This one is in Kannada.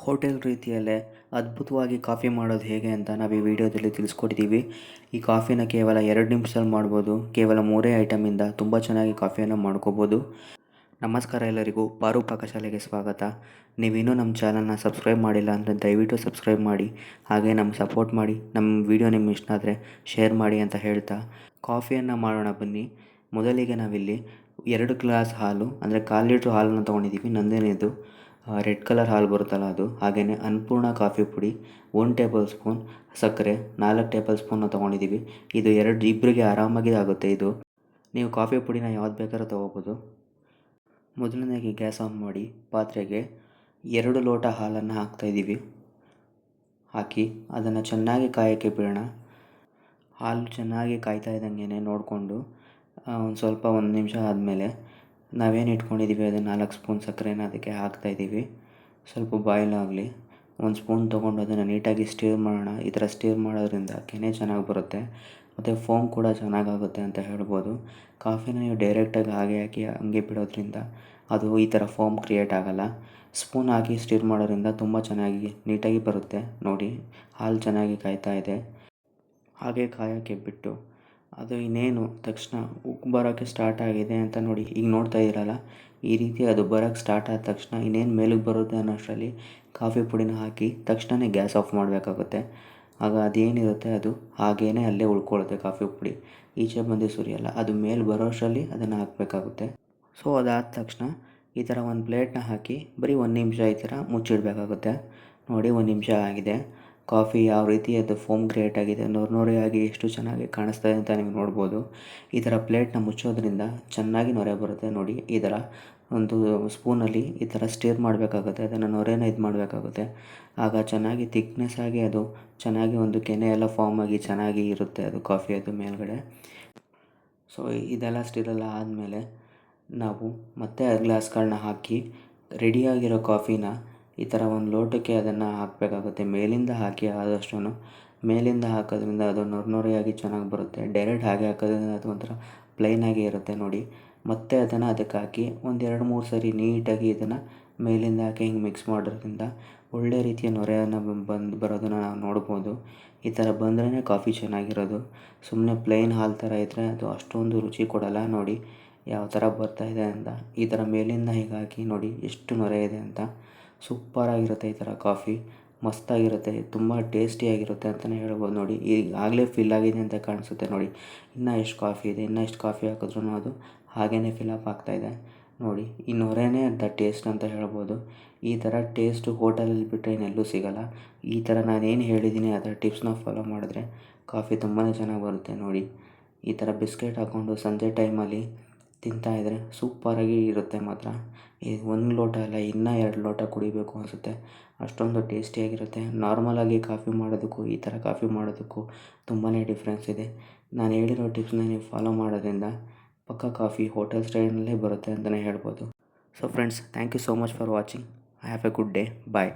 ಹೋಟೆಲ್ ರೀತಿಯಲ್ಲೇ ಅದ್ಭುತವಾಗಿ ಕಾಫಿ ಮಾಡೋದು ಹೇಗೆ ಅಂತ ನಾವು ಈ ವಿಡಿಯೋದಲ್ಲಿ ತಿಳಿಸ್ಕೊಟ್ಟಿದ್ದೀವಿ. ಈ ಕಾಫಿನ ಕೇವಲ 2 ನಿಮಿಷದಲ್ಲಿ ಮಾಡ್ಬೋದು. ಕೇವಲ 3 ಐಟಮಿಂದ ತುಂಬ ಚೆನ್ನಾಗಿ ಕಾಫಿಯನ್ನು ಮಾಡ್ಕೋಬೋದು. ನಮಸ್ಕಾರ ಎಲ್ಲರಿಗೂ, ಪಾರು ಪಾಕಶಾಲೆಗೆ ಸ್ವಾಗತ. ನೀವಿನ್ನೂ ನಮ್ಮ ಚಾನಲ್ನ ಸಬ್ಸ್ಕ್ರೈಬ್ ಮಾಡಿಲ್ಲ ಅಂದರೆ ದಯವಿಟ್ಟು ಸಬ್ಸ್ಕ್ರೈಬ್ ಮಾಡಿ, ಹಾಗೆ ನಮ್ಗೆ ಸಪೋರ್ಟ್ ಮಾಡಿ. ನಮ್ಮ ವಿಡಿಯೋ ನಿಮ್ಗೆ ಇಷ್ಟ ಆದರೆ ಶೇರ್ ಮಾಡಿ ಅಂತ ಹೇಳ್ತಾ ಕಾಫಿಯನ್ನು ಮಾಡೋಣ ಬನ್ನಿ. ಮೊದಲಿಗೆ ನಾವಿಲ್ಲಿ 2 ಗ್ಲಾಸ್ ಹಾಲು ಅಂದರೆ 1/4 ಲೀಟ್ರ್ ಹಾಲನ್ನು ತೊಗೊಂಡಿದ್ದೀವಿ. ನಂದೇನಿದು ರೆಡ್ ಕಲರ್ ಹಾಲು ಬರುತ್ತಲ್ಲ ಅದು. ಹಾಗೆಯೇ ಅನ್ನಪೂರ್ಣ ಕಾಫಿ ಪುಡಿ 1 ಟೇಬಲ್ ಸ್ಪೂನ್, ಸಕ್ಕರೆ 4 ಟೇಬಲ್ ಸ್ಪೂನ್ನ ತೊಗೊಂಡಿದ್ದೀವಿ. ಇದು ಇಬ್ಬರಿಗೆ ಆರಾಮಾಗಿ ಆಗುತ್ತೆ. ಇದು ನೀವು ಕಾಫಿ ಪುಡಿನ ಯಾವ್ದು ಬೇಕಾದ್ರೂ ತೊಗೋಬೋದು. ಮೊದಲನೇದಾಗಿ ಗ್ಯಾಸ್ ಆನ್ ಮಾಡಿ ಪಾತ್ರೆಗೆ 2 ಲೋಟ ಹಾಲನ್ನು ಹಾಕ್ತಾಯಿದ್ದೀವಿ. ಹಾಕಿ ಅದನ್ನು ಚೆನ್ನಾಗಿ ಕಾಯೋಕ್ಕೆ ಬಿಡೋಣ. ಹಾಲು ಚೆನ್ನಾಗಿ ಕಾಯ್ತಾ ಇದ್ದಂಗೆ ನೋಡಿಕೊಂಡು ಒಂದು ನಿಮಿಷ ಆದಮೇಲೆ ನಾವೇನು ಇಟ್ಕೊಂಡಿದ್ದೀವಿ ಅದನ್ನು 4 ಸ್ಪೂನ್ ಸಕ್ಕರೆನ ಅದಕ್ಕೆ ಹಾಕ್ತಾಯಿದ್ದೀವಿ. ಸ್ವಲ್ಪ ಬಾಯ್ಲ್ ಆಗಲಿ. 1 ಸ್ಪೂನ್ ತೊಗೊಂಡು ಅದನ್ನು ನೀಟಾಗಿ ಸ್ಟಿರ್ ಮಾಡೋಣ. ಈ ಥರ ಸ್ಟಿರ್ ಮಾಡೋದ್ರಿಂದ ಕೆನೆ ಚೆನ್ನಾಗಿ ಬರುತ್ತೆ ಮತ್ತು ಫೋಮ್ ಕೂಡ ಚೆನ್ನಾಗಾಗುತ್ತೆ ಅಂತ ಹೇಳ್ಬೋದು. ಕಾಫಿನ ನೀವು ಡೈರೆಕ್ಟಾಗಿ ಹಾಕಿ ಹಂಗೆ ಬಿಡೋದ್ರಿಂದ ಅದು ಈ ಥರ ಫೋಮ್ ಕ್ರಿಯೇಟ್ ಆಗೋಲ್ಲ. ಸ್ಪೂನ್ ಹಾಕಿ ಸ್ಟಿರ್ ಮಾಡೋದ್ರಿಂದ ತುಂಬ ಚೆನ್ನಾಗಿ ನೀಟಾಗಿ ಬರುತ್ತೆ. ನೋಡಿ, ಹಾಲು ಚೆನ್ನಾಗಿ ಕಾಯ್ತಾ ಇದೆ. ಹಾಗೆ ಕಾಯೋಕ್ಕೆ ಬಿಟ್ಟು ಅದು ಇನ್ನೇನು ತಕ್ಷಣ ಉಕ್ಕಿ ಬರೋಕ್ಕೆ ಸ್ಟಾರ್ಟ್ ಆಗಿದೆ ಅಂತ ನೋಡಿ. ಈಗ ನೋಡ್ತಾ ಇದ್ದೀರಲ್ಲ, ಈ ರೀತಿ ಅದು ಬರೋಕ್ಕೆ ಸ್ಟಾರ್ಟ್ ಆದ ತಕ್ಷಣ ಇನ್ನೇನು ಮೇಲಕ್ಕೆ ಬರುತ್ತೆ ಅನ್ನೋಷ್ಟರಲ್ಲಿ ಕಾಫಿ ಪುಡಿನ ಹಾಕಿ ತಕ್ಷಣವೇ ಗ್ಯಾಸ್ ಆಫ್ ಮಾಡಬೇಕಾಗುತ್ತೆ. ಆಗ ಅದೇನಿರುತ್ತೆ ಅದು ಹಾಗೇ ಅಲ್ಲೇ ಉಳ್ಕೊಳ್ಳುತ್ತೆ. ಕಾಫಿ ಪುಡಿ ಈಚೆ ಬಂದು ಸುರಿಯಲ್ಲ. ಅದು ಮೇಲೆ ಬರೋಷ್ಟರಲ್ಲಿ ಅದನ್ನು ಹಾಕಬೇಕಾಗುತ್ತೆ. ಸೊ ಅದಾದ ತಕ್ಷಣ ಈ ಥರ ಒಂದು ಪ್ಲೇಟ್ನ ಹಾಕಿ ಬರೀ 1 ನಿಮಿಷ ಈ ಥರ ಮುಚ್ಚಿಡಬೇಕಾಗುತ್ತೆ. ನೋಡಿ, 1 ನಿಮಿಷ ಆಗಿದೆ. ಕಾಫಿ ಯಾವ ರೀತಿ ಅದು ಫೋಮ್ ಕ್ರಿಯೇಟ್ ಆಗಿದೆ, ನೊರೆ ಆಗಿ ಎಷ್ಟು ಚೆನ್ನಾಗಿ ಕಾಣಿಸ್ತಾ ಇದೆ ಅಂತ ನೀವು ನೋಡ್ಬೋದು. ಈ ಥರ ಪ್ಲೇಟ್ನ ಮುಚ್ಚೋದ್ರಿಂದ ಚೆನ್ನಾಗಿ ನೊರೆ ಬರುತ್ತೆ. ನೋಡಿ, ಈ ಥರ ಒಂದು ಸ್ಪೂನಲ್ಲಿ ಈ ಥರ ಸ್ಟಿರ್ ಮಾಡಬೇಕಾಗುತ್ತೆ. ಅದನ್ನು ನೊರೆನ ಇದು ಮಾಡಬೇಕಾಗುತ್ತೆ. ಆಗ ಚೆನ್ನಾಗಿ ಥಿಕ್ನೆಸ್ ಆಗಿ ಅದು ಚೆನ್ನಾಗಿ ಒಂದು ಕೆನೆ ಎಲ್ಲ ಫಾರ್ಮ್ ಆಗಿ ಚೆನ್ನಾಗಿ ಇರುತ್ತೆ ಅದು ಕಾಫಿ ಅದು ಮೇಲ್ಗಡೆ. ಸೊ ಇದೆಲ್ಲ ಸ್ಟಿರೆಲ್ಲ ಆದಮೇಲೆ ನಾವು ಮತ್ತೆ ಗ್ಲಾಸ್ಗಳನ್ನ ಹಾಕಿ ರೆಡಿಯಾಗಿರೋ ಕಾಫಿನ ಈ ಥರ ಒಂದು ಲೋಟಕ್ಕೆ ಅದನ್ನು ಹಾಕಬೇಕಾಗುತ್ತೆ. ಮೇಲಿಂದ ಹಾಕಿ ಆದಷ್ಟು ಮೇಲಿಂದ ಹಾಕೋದ್ರಿಂದ ಅದು ನೊರೆಯಾಗಿ ಚೆನ್ನಾಗಿ ಬರುತ್ತೆ. ಡೈರೆಕ್ಟ್ ಹಾಗೆ ಹಾಕೋದ್ರಿಂದ ಅದು ಒಂಥರ ಪ್ಲೈನಾಗಿ ಇರುತ್ತೆ. ನೋಡಿ, ಮತ್ತೆ ಅದನ್ನು ಅದಕ್ಕೆ ಹಾಕಿ 1-2-3 ಸರಿ ನೀಟಾಗಿ ಇದನ್ನು ಮೇಲಿಂದ ಹಾಕಿ ಹಿಂಗೆ ಮಿಕ್ಸ್ ಮಾಡೋದ್ರಿಂದ ಒಳ್ಳೆ ರೀತಿಯ ನೊರೆಯನ್ನು ಬರೋದನ್ನು ನಾವು ನೋಡ್ಬೋದು. ಈ ಥರ ಬಂದ್ರೇ ಕಾಫಿ ಚೆನ್ನಾಗಿರೋದು. ಸುಮ್ಮನೆ ಪ್ಲೈನ್ ಹಾಲು ಥರ ಇದ್ದರೆ ಅದು ಅಷ್ಟೊಂದು ರುಚಿ ಕೊಡೋಲ್ಲ. ನೋಡಿ ಯಾವ ಥರ ಬರ್ತಾಯಿದೆ ಅಂತ. ಈ ಥರ ಮೇಲಿಂದ ಹೀಗೆ ಹಾಕಿ ನೋಡಿ ಎಷ್ಟು ನೊರೆ ಇದೆ ಅಂತ. ಸೂಪರಾಗಿರುತ್ತೆ ಈ ಥರ ಕಾಫಿ. ಮಸ್ತಾಗಿರುತ್ತೆ, ತುಂಬ ಟೇಸ್ಟಿಯಾಗಿರುತ್ತೆ ಅಂತಲೇ ಹೇಳ್ಬೋದು. ನೋಡಿ, ಈಗಾಗಲೇ ಫಿಲ್ ಆಗಿದೆ ಅಂತ ಕಾಣಿಸುತ್ತೆ. ನೋಡಿ, ಇನ್ನೂ ಎಷ್ಟು ಕಾಫಿ ಇದೆ. ಇನ್ನೂ ಎಷ್ಟು ಕಾಫಿ ಹಾಕಿದ್ರೂ ಅದು ಹಾಗೇ ಫಿಲಪ್ ಆಗ್ತಾಯಿದೆ. ನೋಡಿ, ಈ ನೊರೆನೇ ಅಂತ ಟೇಸ್ಟ್ ಅಂತ ಹೇಳ್ಬೋದು. ಈ ಥರ ಟೇಸ್ಟು ಹೋಟೆಲಲ್ಲಿ ಬಿಟ್ಟರೆ ಇನ್ನೆಲ್ಲೂ ಸಿಗೋಲ್ಲ. ಈ ಥರ ನಾನೇನು ಹೇಳಿದ್ದೀನಿ ಅದರ ಟಿಪ್ಸ್ನ ಫಾಲೋ ಮಾಡಿದ್ರೆ ಕಾಫಿ ತುಂಬಾ ಚೆನ್ನಾಗಿ ಬರುತ್ತೆ. ನೋಡಿ, ಈ ಥರ ಬಿಸ್ಕೆಟ್ ಹಾಕ್ಕೊಂಡು ಸಂಜೆ ಟೈಮಲ್ಲಿ ತಿಂತಾಯಿದ್ರೆ ಸೂಪರಾಗಿ ಇರುತ್ತೆ ಮಾತ್ರ. ಈ 1 ಲೋಟ ಅಲ್ಲ, ಇನ್ನೂ 2 ಲೋಟ ಕುಡಿಬೇಕು ಅನಿಸುತ್ತೆ. ಅಷ್ಟೊಂದು ಟೇಸ್ಟಿಯಾಗಿರುತ್ತೆ. ನಾರ್ಮಲಾಗಿ ಕಾಫಿ ಮಾಡೋದಕ್ಕೂ ಈ ಥರ ಕಾಫಿ ಮಾಡೋದಕ್ಕೂ ತುಂಬಾ ಡಿಫ್ರೆನ್ಸ್ ಇದೆ. ನಾನು ಹೇಳಿರೋ ಟಿಪ್ಸ್ನ ನೀವು ಫಾಲೋ ಮಾಡೋದ್ರಿಂದ ಪಕ್ಕಾ ಕಾಫಿ ಹೋಟೆಲ್ ಸ್ಟೈಲ್ನಲ್ಲೇ ಬರುತ್ತೆ ಅಂತಲೇ ಹೇಳ್ಬೋದು. So friends, thank you so much for watching. Have a good day. Bye.